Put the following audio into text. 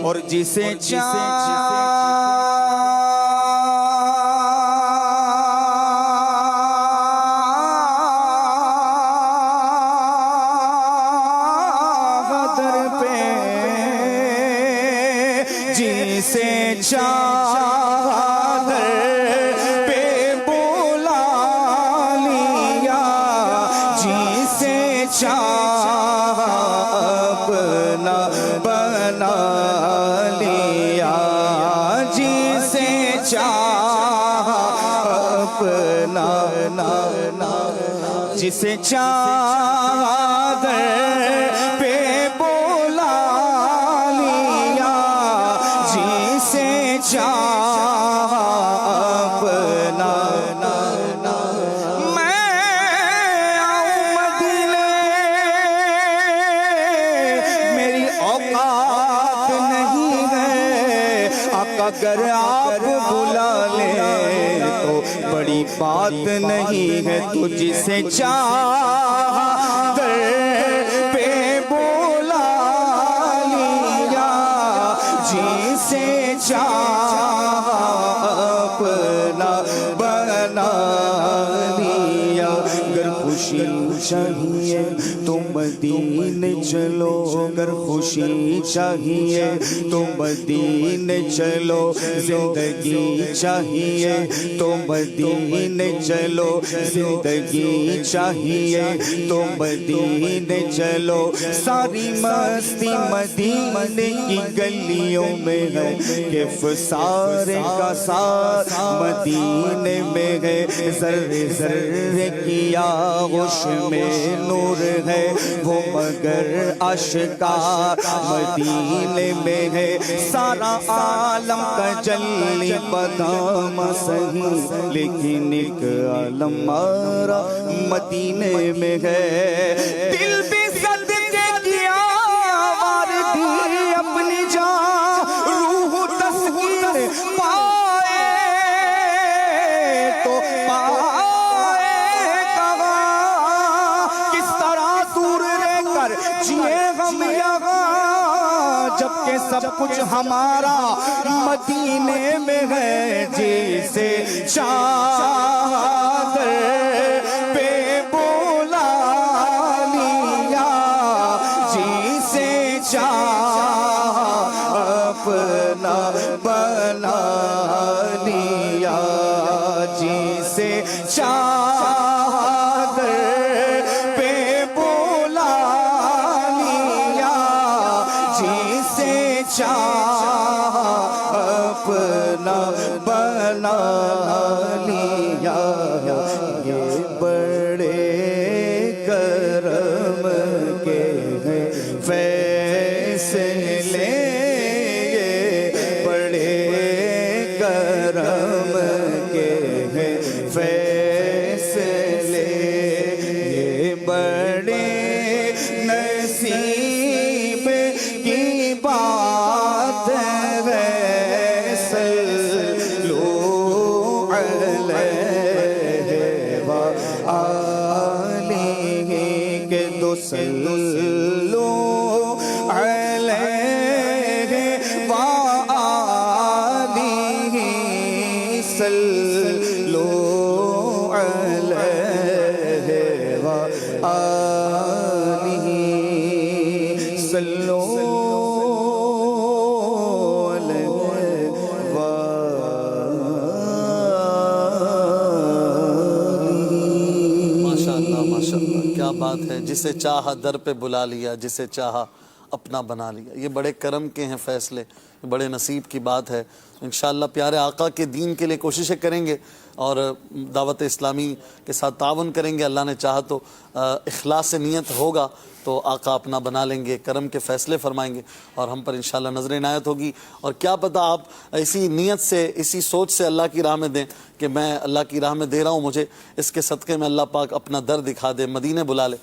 اور جسے چادر پہ جسے چادر پہ بولا لیا جسے اپنا بنا لیا جسے اپنا جسے چادر پہ بولا لیا جسے اپنا اگر آپ بلا لیں تو بڑی بات نہیں ہے تو جسے چادر پہ بولا لیا جسے اپنا بنا لیا اگر خوشی چاہیے تو مدینے چلو اگر خوشی چاہیے تو مدینے چلو زندگی چاہیے تو مدینے چلو زندگی چاہیے تو مدینے چلو ساری مستی مدینے کی گلیوں میں ہے کیف سارے کا ساتھ مدینے میں ہے ذرے ذرے کی آغوش میں نور ہے وہ مگر اشکار مدینے میں ہے سارا عالم کا جلی بدام سہی لیکن ایک عالم مارا مدینے میں ہے دل بھی صدقے کیا واردی اپنی جان روح تسکین پائے تو جیے ہم یہاں جبکہ سب کچھ ہمارا مدینے میں ہے جسے چادر پہ بولا لیا جسے اپنا بنا لیا جسے چادر پہ اپنا بنا لیا یہ بڑے کرم کے ہیں فیصلے یہ بڑے کرم کے ہیں فیصلے یہ بڑے نصیب کی بات ہے صلو علیہ وآلہ کہ دو صلو علیہ وآلہ صلو علیہ وآلہ صلو علیہ وآلہ بات ہے، جسے چاہا در پہ بلا لیا، جسے چاہا اپنا بنا لیا۔ یہ بڑے کرم کے ہیں فیصلے، بڑے نصیب کی بات ہے۔ انشاءاللہ پیارے آقا کے دین کے لیے کوششیں کریں گے اور دعوت اسلامی کے ساتھ تعاون کریں گے۔ اللہ نے چاہا تو اخلاص سے نیت ہوگا تو آقا اپنا بنا لیں گے، کرم کے فیصلے فرمائیں گے اور ہم پر انشاءاللہ نظر عنایت ہوگی۔ اور کیا پتہ آپ اسی نیت سے، اسی سوچ سے اللہ کی راہ میں دیں کہ میں اللہ کی راہ میں دے رہا ہوں، مجھے اس کے صدقے میں اللہ پاک اپنا در دکھا دے، مدینے بلا لے۔